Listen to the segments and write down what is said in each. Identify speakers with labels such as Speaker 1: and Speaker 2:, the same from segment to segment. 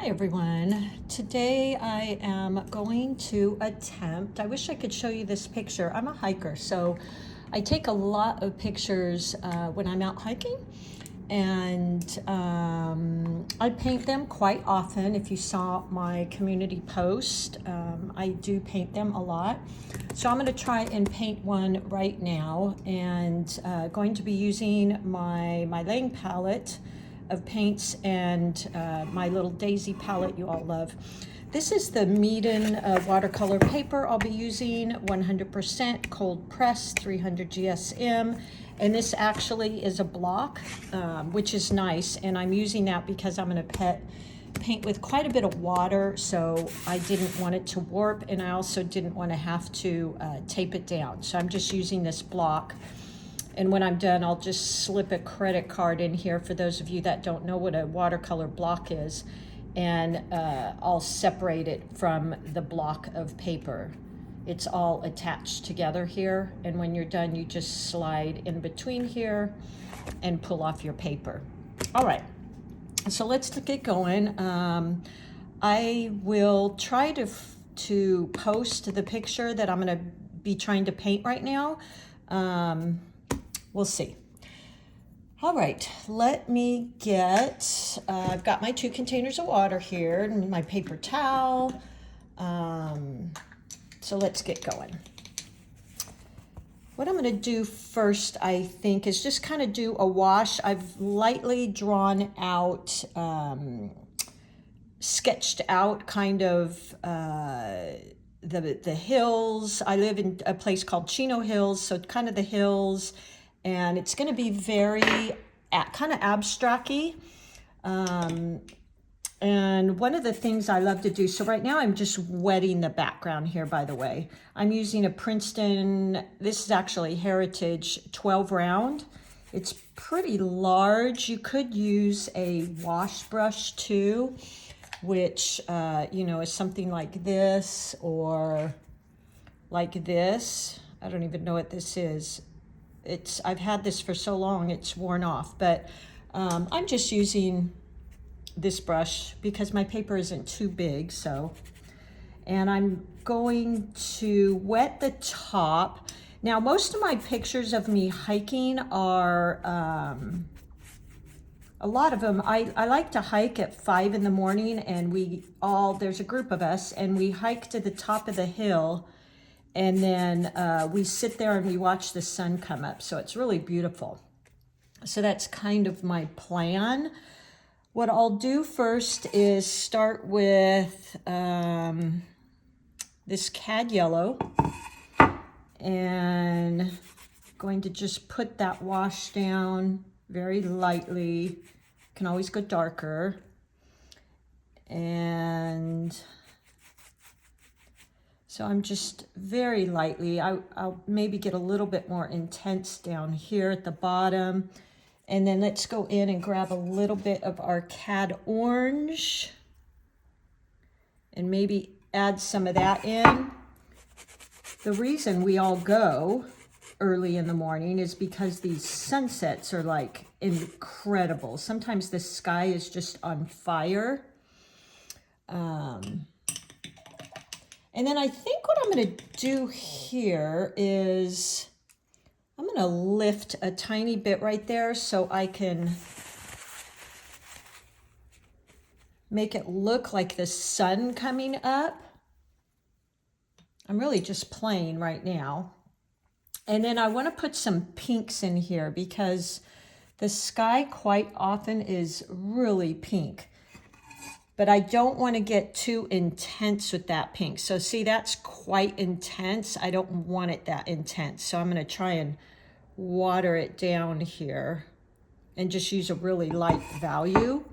Speaker 1: Hi everyone. Today I am going to attempt, I wish I could show you this picture. I'm a hiker, so I take a lot of pictures when I'm out hiking, and I paint them quite often. If you saw my community post, I do paint them a lot. So I'm going to try and paint one right now, and going to be using my laying palette of paints and my little daisy palette you all love. This is the Meeden watercolor paper I'll be using, 100% cold press, 300 GSM, and this actually is a block, which is nice, and I'm using that because I'm going to paint with quite a bit of water, so I didn't want it to warp, and I also didn't want to have to tape it down. So I'm just using this block. And when I'm done, I'll just slip a credit card in here for those of you that don't know what a watercolor block is. And I'll separate it from the block of paper. It's all attached together here. And when you're done, you just slide in between here and pull off your paper. All right, so let's get going. I will try to post the picture that I'm gonna be trying to paint right now. We'll see. All right, let me get, I've got my 2 containers of water here and my paper towel. So let's get going. What I'm going to do first, I think, is just kind of do a wash. I've lightly drawn out, sketched out kind of the hills. I live in a place called Chino Hills, so kind of the hills. And it's going to be very kind of abstract-y. And one of the things I love to do, so right now I'm just wetting the background here, by the way. I'm using a Princeton, this is actually Heritage 12 round. It's pretty large. You could use a wash brush too, which, you know, is something like this or like this. I don't even know what this is. I've had this for so long, it's worn off, but I'm just using this brush because my paper isn't too big, so. And I'm going to wet the top. Now, most of my pictures of me hiking are, a lot of them, I like to hike at 5 in the morning, and there's a group of us, and we hike to the top of the hill, and then we sit there and we watch the sun come up. So it's really beautiful. So that's kind of my plan. What I'll do first is start with this cad yellow, and going to just put that wash down very lightly. Can always go darker. And so I'm just very lightly, I'll maybe get a little bit more intense down here at the bottom. And then let's go in and grab a little bit of our cad orange and maybe add some of that in. The reason we all go early in the morning is because these sunsets are like incredible. Sometimes the sky is just on fire. And then I think what I'm going to do here is I'm going to lift a tiny bit right there so I can make it look like the sun coming up. I'm really just playing right now. And then I want to put some pinks in here because the sky quite often is really pink. But I don't want to get too intense with that pink. So see, that's quite intense. I don't want it that intense. So I'm going to try and water it down here and just use a really light value.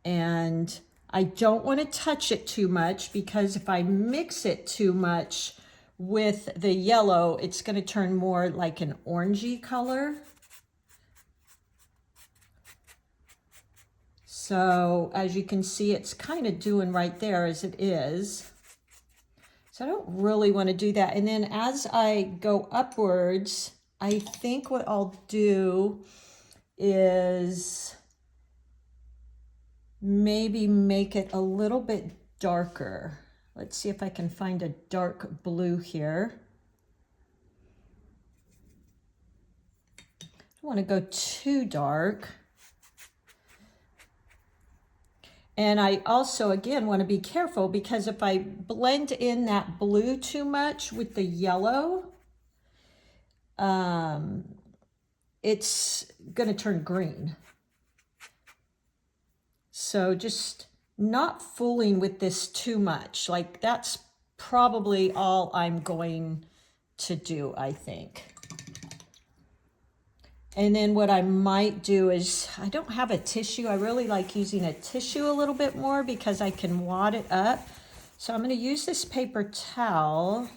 Speaker 1: And I don't want to touch it too much because if I mix it too much with the yellow, it's going to turn more like an orangey color. So as you can see, it's kind of doing right there as it is. So I don't really want to do that. And then as I go upwards, I think what I'll do is maybe make it a little bit darker. Let's see if I can find a dark blue here. I don't want to go too dark. And I also, again, want to be careful because if I blend in that blue too much with the yellow, it's going to turn green. So just not fooling with this too much. Like that's probably all I'm going to do, I think. And then what I might do is, I don't have a tissue. I really like using a tissue a little bit more because I can wad it up. So I'm going to use this paper towel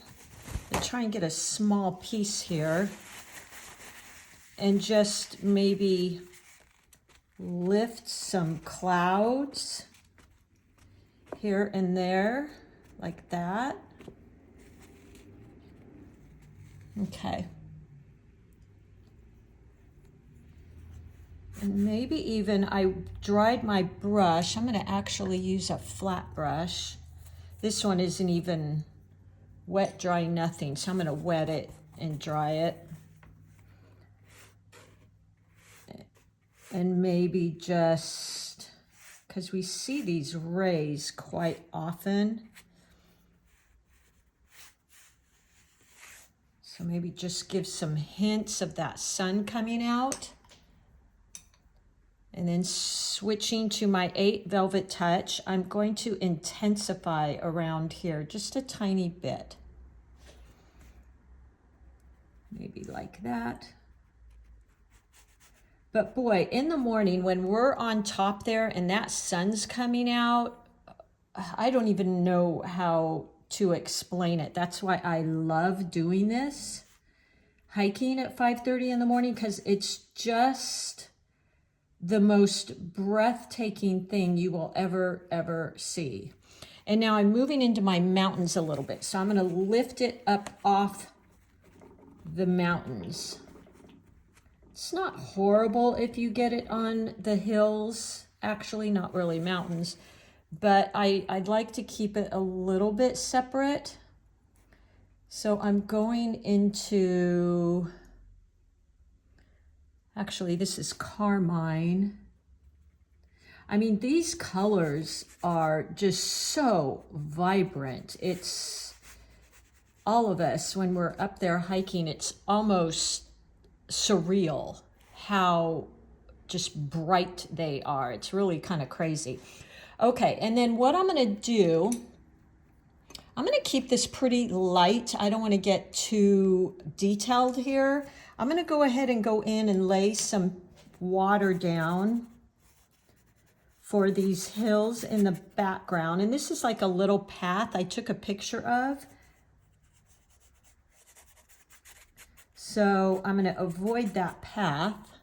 Speaker 1: and try and get a small piece here. And just maybe lift some clouds here and there, like that. Okay. And maybe even I dried my brush. I'm going to actually use a flat brush. This one isn't even wet, dry, nothing. So I'm going to wet it and dry it. And maybe just, because we see these rays quite often. So maybe just give some hints of that sun coming out. And then switching to my 8 Velvet Touch, I'm going to intensify around here just a tiny bit. Maybe like that. But boy, in the morning when we're on top there and that sun's coming out, I don't even know how to explain it. That's why I love doing this, hiking at 5:30 in the morning, because it's just the most breathtaking thing you will ever see. And now I'm moving into my mountains a little bit. So I'm going to lift it up off the mountains. It's not horrible if you get it on the hills, actually not really mountains, but I'd like to keep it a little bit separate. So I'm going into, actually this is carmine. I mean, these colors are just so vibrant. It's all of us when we're up there hiking, it's almost surreal how just bright they are. It's really kind of crazy. Okay, and then what I'm going to do, I'm going to keep this pretty light. I don't want to get too detailed here. I'm going to go ahead and go in and lay some water down for these hills in the background. And this is like a little path I took a picture of. So I'm going to avoid that path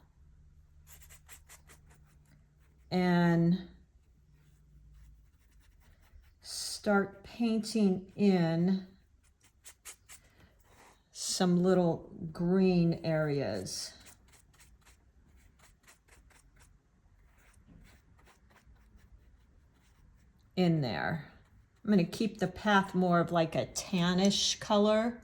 Speaker 1: and start painting in some little green areas. In there. I'm going to keep the path more of like a tannish color.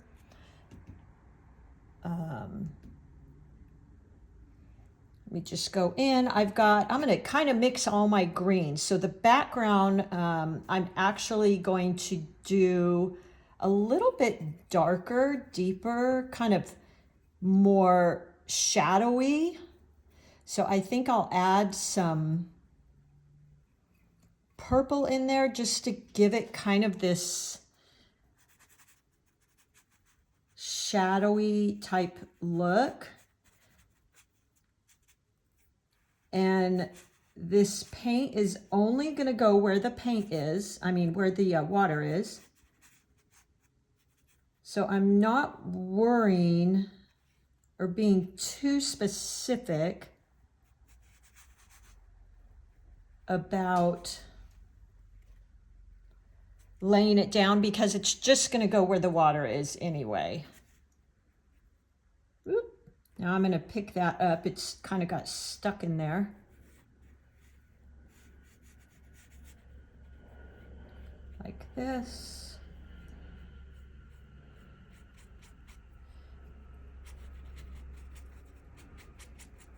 Speaker 1: Let me just go in. I'm going to kind of mix all my greens. So the background, I'm actually going to do a little bit darker, deeper, kind of more shadowy. So I think I'll add some purple in there just to give it kind of this shadowy type look. And this paint is only going to go where the paint is, where the water is. So I'm not worrying or being too specific about laying it down because it's just going to go where the water is anyway. Oop. Now I'm going to pick that up. It's kind of got stuck in there. this.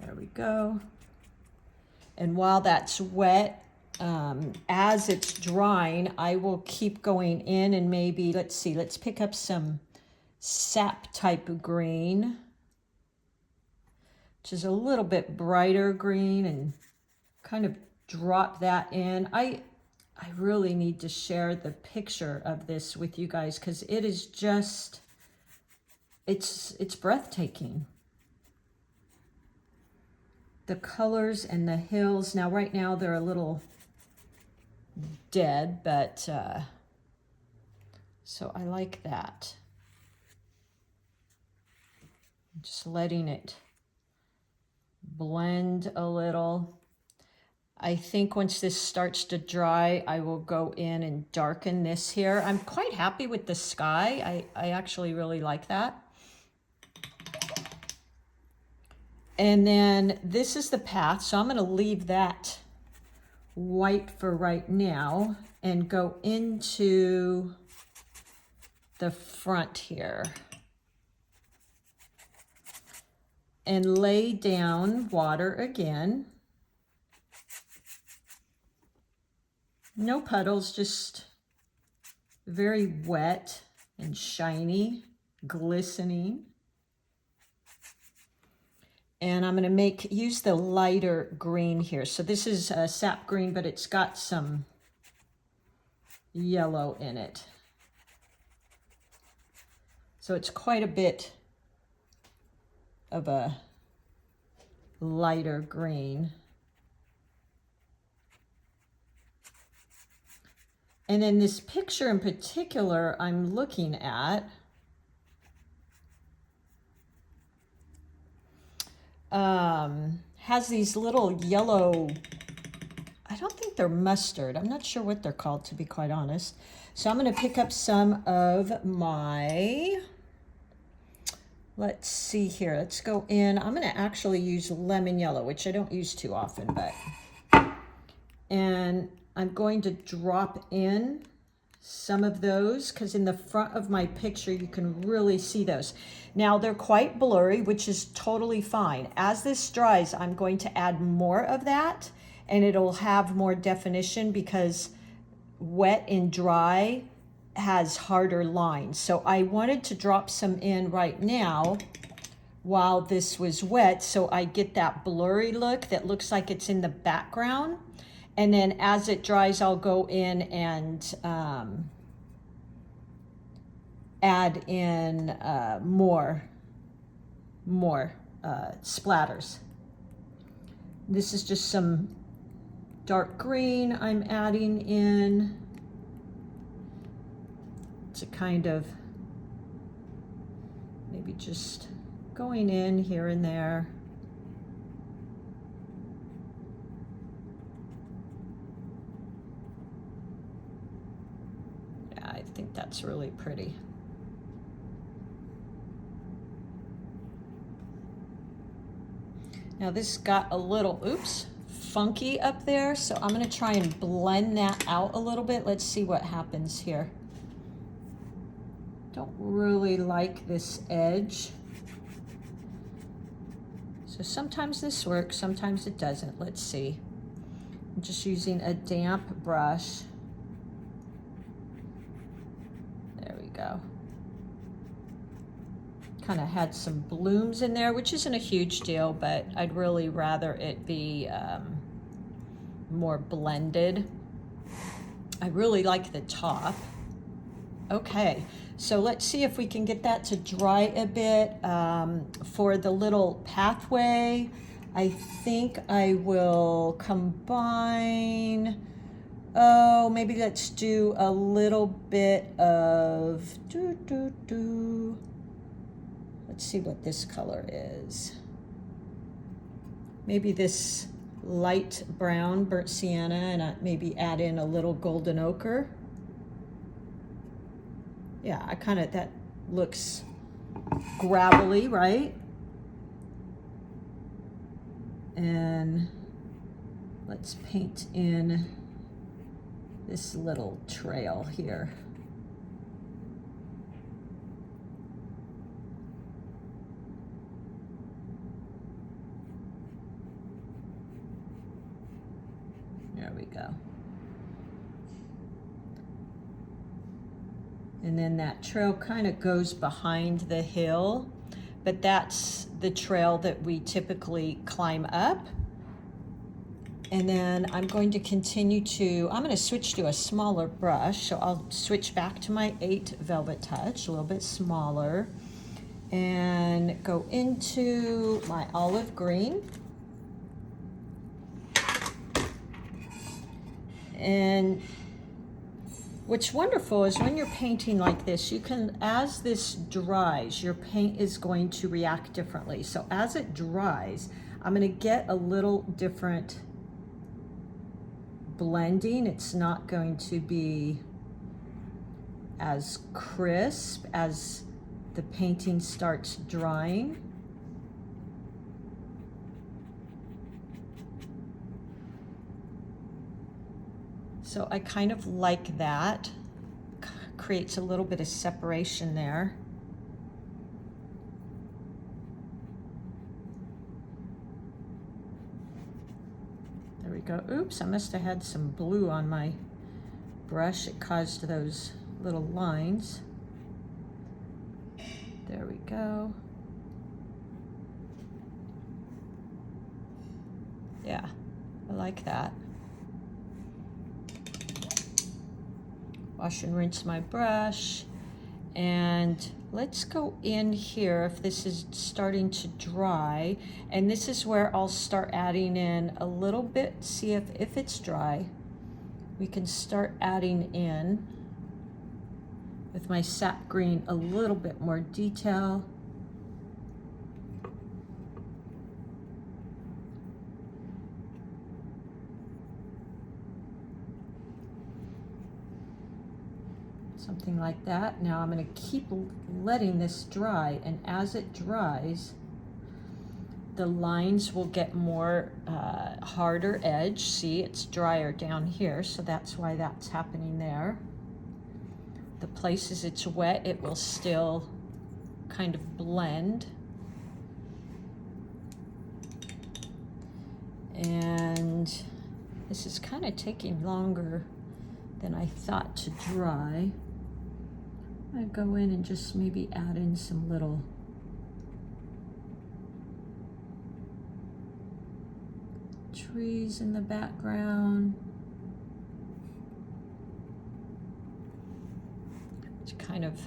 Speaker 1: There we go. And while that's wet, as it's drying, I will keep going in and maybe, let's see, let's pick up some sap type of green, which is a little bit brighter green, and kind of drop that in. I really need to share the picture of this with you guys because it is just, it's breathtaking. The colors and the hills. Now, right now they're a little dead, but so I like that. Just letting it blend a little. I think once this starts to dry, I will go in and darken this here. I'm quite happy with the sky. I actually really like that. And then this is the path, so I'm going to leave that white for right now and go into the front here and lay down water again. No puddles, just very wet and shiny, glistening. And I'm going to use the lighter green here. So this is sap green, but it's got some yellow in it. So it's quite a bit of a lighter green. And then this picture in particular I'm looking at, has these little yellow, I don't think they're mustard. I'm not sure what they're called, to be quite honest. So I'm going to pick up some of my, let's see here. Let's go in. I'm going to actually use lemon yellow, which I don't use too often, but, and I'm going to drop in some of those because in the front of my picture, you can really see those. Now they're quite blurry, which is totally fine. As this dries, I'm going to add more of that and it'll have more definition because wet and dry has harder lines. So I wanted to drop some in right now while this was wet so I get that blurry look that looks like it's in the background. And then as it dries, I'll go in and add in more splatters. This is just some dark green I'm adding in to kind of maybe just going in here and there. I think that's really pretty. Now this got a little, oops, funky up there, so I'm going to try and blend that out a little bit. Let's see what happens here. Don't really like this edge. So sometimes this works, sometimes it doesn't. Let's see. I'm just using a damp brush. There we go. Kind of had some blooms in there, which isn't a huge deal, but I'd really rather it be more blended. I really like the top. Okay, so let's see if we can get that to dry a bit. For the little pathway, I think I will combine, oh, maybe let's do a little bit of, let's see what this color is. Maybe this light brown, burnt sienna, and maybe add in a little golden ochre. Yeah, I kind of, that looks gravelly, right? And let's paint in this little trail here. There we go. And then that trail kind of goes behind the hill, but that's the trail that we typically climb up. And then I'm going to continue to, I'm going to switch to a smaller brush. So I'll switch back to my 8 Velvet Touch, a little bit smaller, and go into my olive green. And what's wonderful is when you're painting like this, you can, as this dries, your paint is going to react differently. So as it dries, I'm going to get a little different blending. It's not going to be as crisp as the painting starts drying. So I kind of like that. Creates a little bit of separation there. There we go. Oops, I must have had some blue on my brush. It caused those little lines. There we go. Yeah, I like that. Wash and rinse my brush, and let's go in here if this is starting to dry, and this is where I'll start adding in a little bit. See if it's dry, we can start adding in with my sap green a little bit more detail. Something like that. Now I'm going to keep letting this dry, and as it dries, the lines will get more harder edge. See, it's drier down here, so that's why that's happening there. The places it's wet, it will still kind of blend. And this is kind of taking longer than I thought to dry. I go in and just maybe add in some little trees in the background to kind of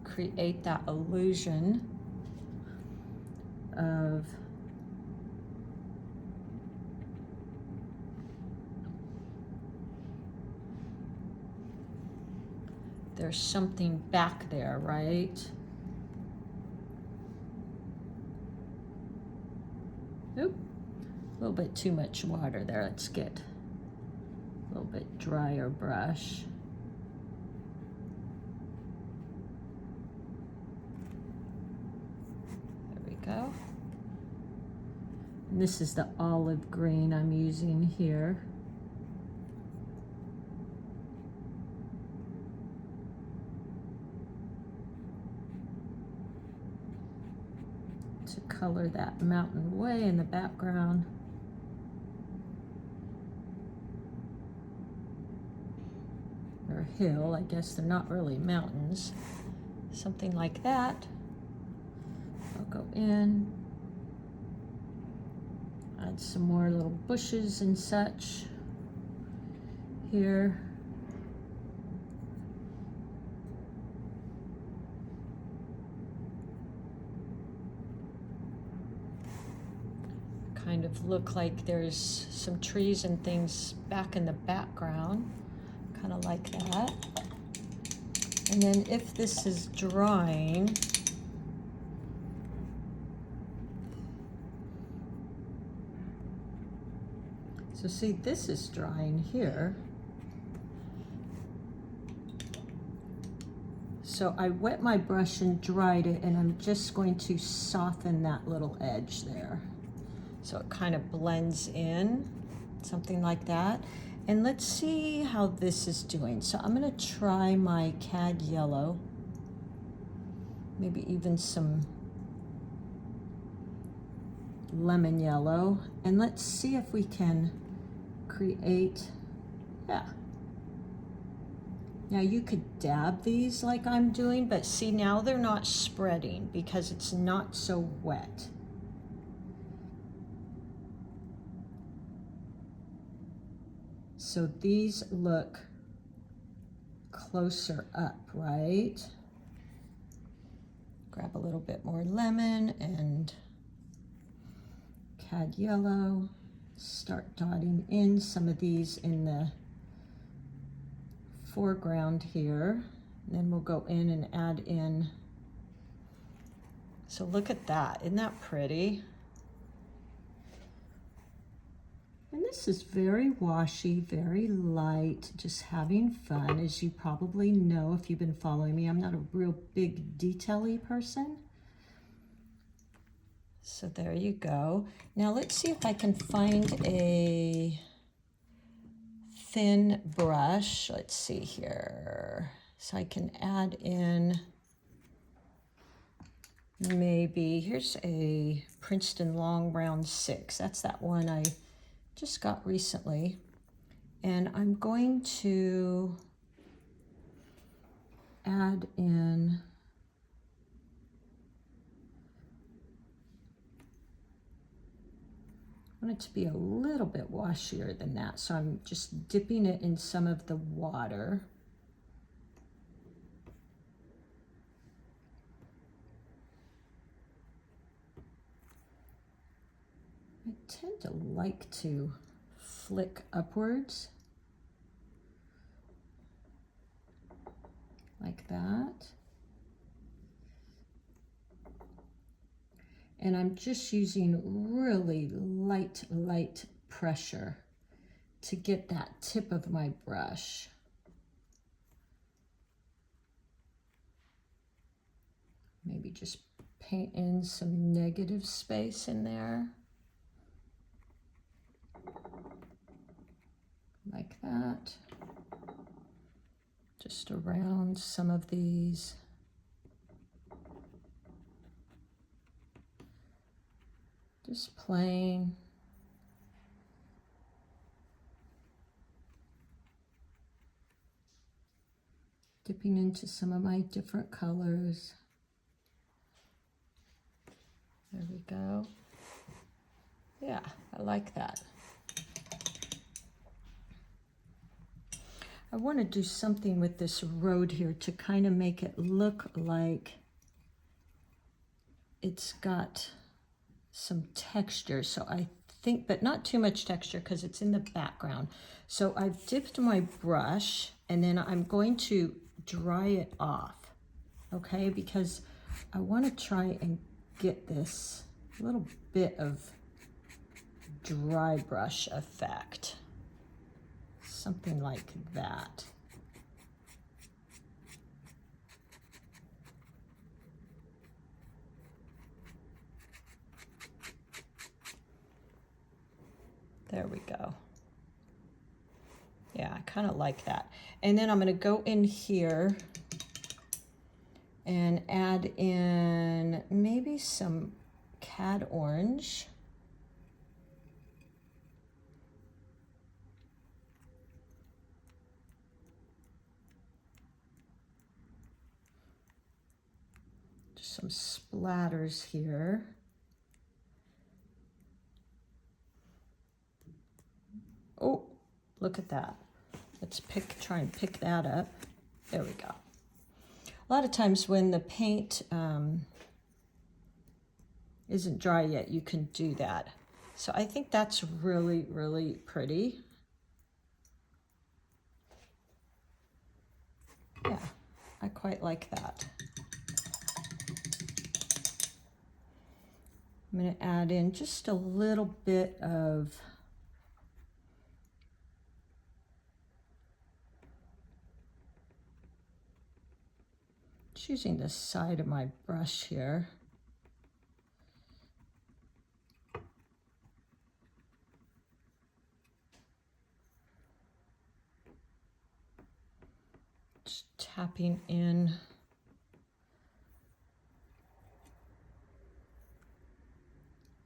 Speaker 1: create that illusion of there's something back there, right? Oop, a little bit too much water there. Let's get a little bit drier brush. There we go. And this is the olive green I'm using here. To color that mountain way in the background. Or hill, I guess they're not really mountains. Something like that. I'll go in, add some more little bushes and such here. Kind of look like there's some trees and things back in the background, kind of like that. And then if this is drying, so see, this is drying here. So I wet my brush and dried it, and I'm just going to soften that little edge there. So it kind of blends in, something like that. And let's see how this is doing. So I'm gonna try my cad yellow, maybe even some lemon yellow, and let's see if we can create, yeah. Now you could dab these like I'm doing, but see, now they're not spreading because it's not so wet. So these look closer up, right? Grab a little bit more lemon and cad yellow. Start dotting in some of these in the foreground here. And then we'll go in and add in. So look at that, isn't that pretty? And this is very washy, very light, just having fun. As you probably know if you've been following me, I'm not a real big detail-y person. So there you go. Now let's see if I can find a thin brush. Let's see here. So I can add in maybe, here's a Princeton Long Round 6. That's that one I just got recently. And I'm going to add in I want it to be a little bit washier than that, so I'm just dipping it in some of the water. I tend to like to flick upwards like that. And I'm just using really light pressure to get that tip of my brush. Maybe just paint in some negative space in there. Like that. Just around some of these. Just playing. Dipping into some of my different colors. There we go. Yeah, I like that. I want to do something with this road here to kind of make it look like it's got some texture. So I think, but not too much texture because it's in the background. So I've dipped my brush and then I'm going to dry it off, okay? Because I want to try and get this little bit of dry brush effect. Something like that. There we go. Yeah, I kind of like that. And then I'm going to go in here and add in maybe some cad orange. Just some splatters here. Oh, look at that. Let's try and pick that up. There we go. A lot of times when the paint isn't dry yet, you can do that. So I think that's really pretty. Yeah, I quite like that. I'm going to add in just a little bit of using the side of my brush here. tapping in.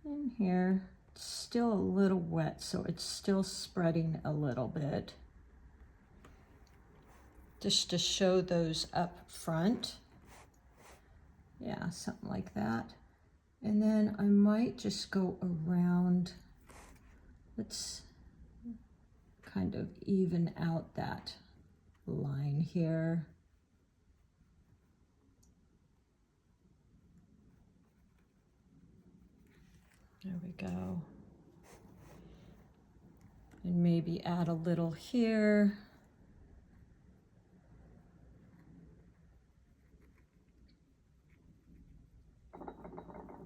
Speaker 1: In here, it's still a little wet, so it's still spreading a little bit. Just to show those up front. Yeah, something like that. And then I might just go around. Let's kind of even out that line here. There we go. And maybe add a little here.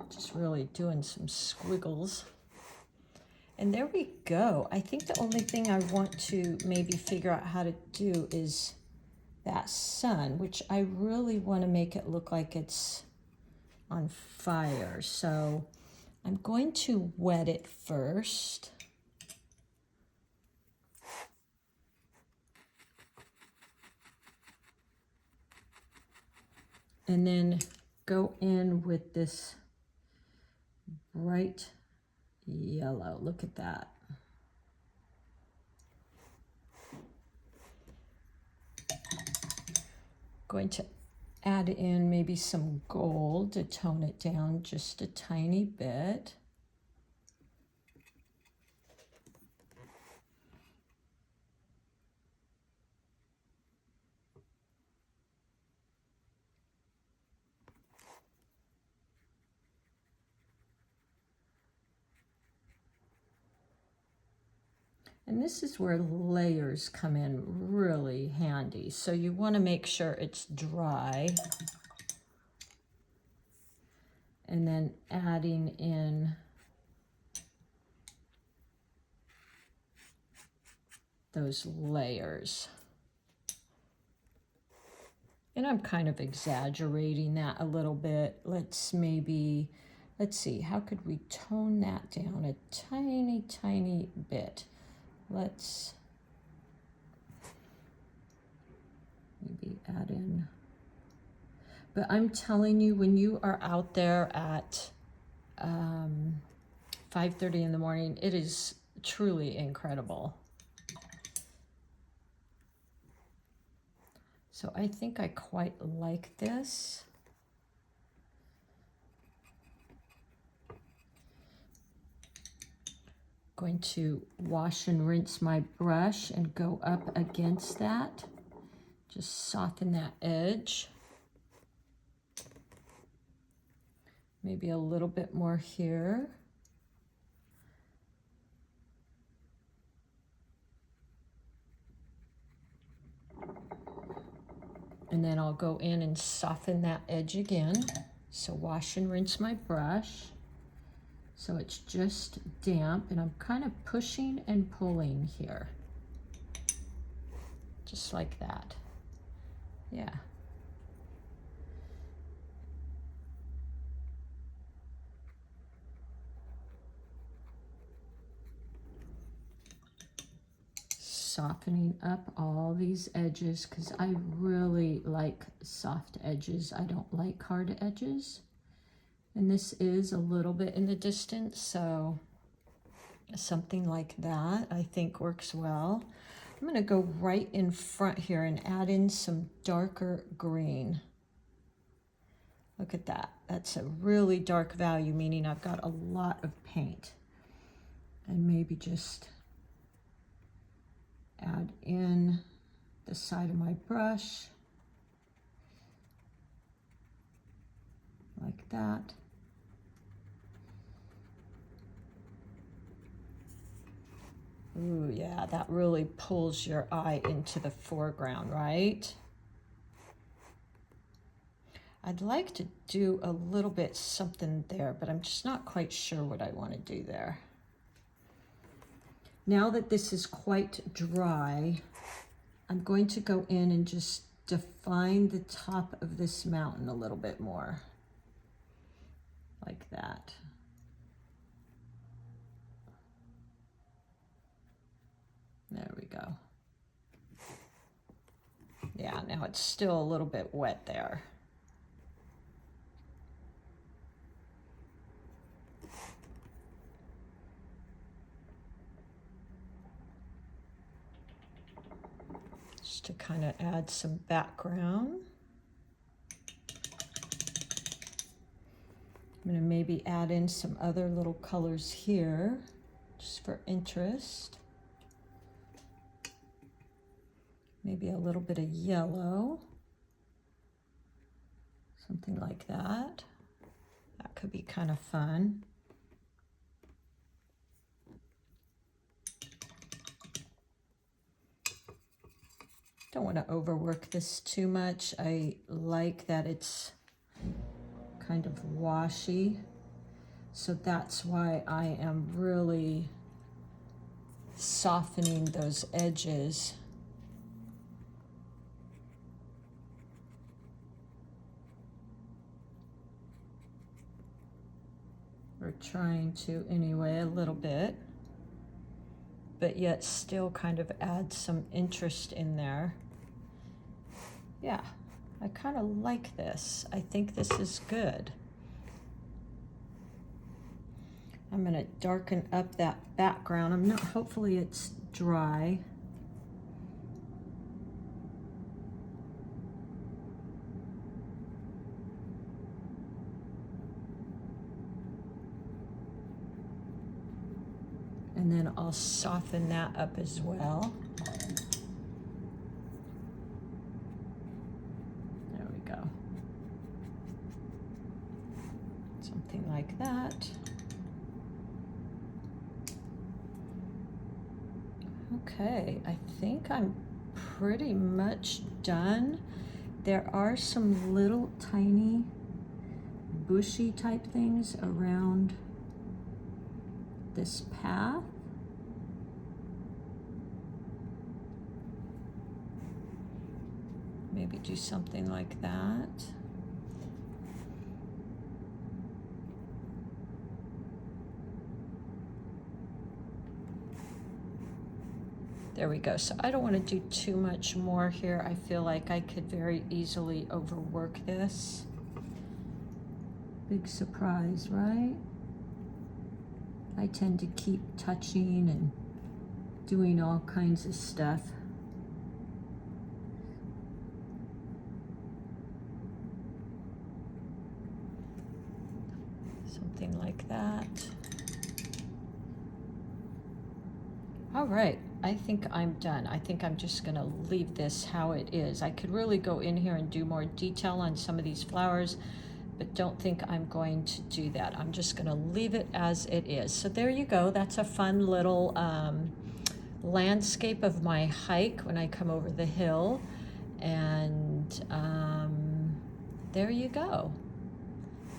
Speaker 1: Just really doing some squiggles. And there we go. I think the only thing I want to maybe figure out how to do is that sun, which I really want to make it look like it's on fire. So I'm going to wet it first. And then go in with this bright yellow. Look at that. Going to add in maybe some gold to tone it down just a tiny bit. And this is where layers come in really handy. So you want to make sure it's dry. And then adding in those layers. And I'm kind of exaggerating that a little bit. Let's see, how could we tone that down a tiny, tiny bit? Let's maybe add in. But I'm telling you, when you are out there at 5:30 in the morning, it is truly incredible. So I think I quite like this. Going to wash and rinse my brush and go up against that. Just soften that edge. Maybe a little bit more here. And then I'll go in and soften that edge again. So wash and rinse my brush. So it's just damp, and I'm kind of pushing and pulling here. Just like that. Yeah. Softening up all these edges because I really like soft edges. I don't like hard edges. And this is a little bit in the distance, so something like that I think works well. I'm going to go right in front here and add in some darker green. Look at that. That's a really dark value, meaning I've got a lot of paint. And maybe just add in the side of my brush like that. Ooh, yeah, that really pulls your eye into the foreground, right? I'd like to do a little bit something there, but I'm just not quite sure what I want to do there. Now that this is quite dry, I'm going to go in and just define the top of this mountain a little bit more, like that. There we go. Yeah, now it's still a little bit wet there. Just to kind of add some background. I'm going to maybe add in some other little colors here, just for interest. Maybe a little bit of yellow, something like that. That could be kind of fun. Don't want to overwork this too much. I like that it's kind of washy, so that's why I am really softening those edges. We're trying to anyway, a little bit, but yet still kind of add some interest in there. Yeah, I kind of like this. I think this is good. I'm going to darken up that background. Hopefully it's dry. And then I'll soften that up as well. There we go. Something like that. Okay, I think I'm pretty much done. There are some little tiny bushy type things around this path. Maybe do something like that. There we go. So I don't want to do too much more here. I feel like I could very easily overwork this. Big surprise, right? I tend to keep touching and doing all kinds of stuff. Something like that. All right, I think I'm done. I think I'm just gonna leave this how it is. I could really go in here and do more detail on some of these flowers, but don't think I'm going to do that. I'm just gonna leave it as it is. So there you go. That's a fun little landscape of my hike when I come over the hill. And there you go.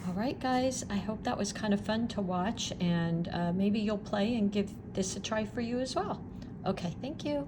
Speaker 1: All right, guys, I hope that was kind of fun to watch, and maybe you'll play and give this a try for you as well. Okay, thank you.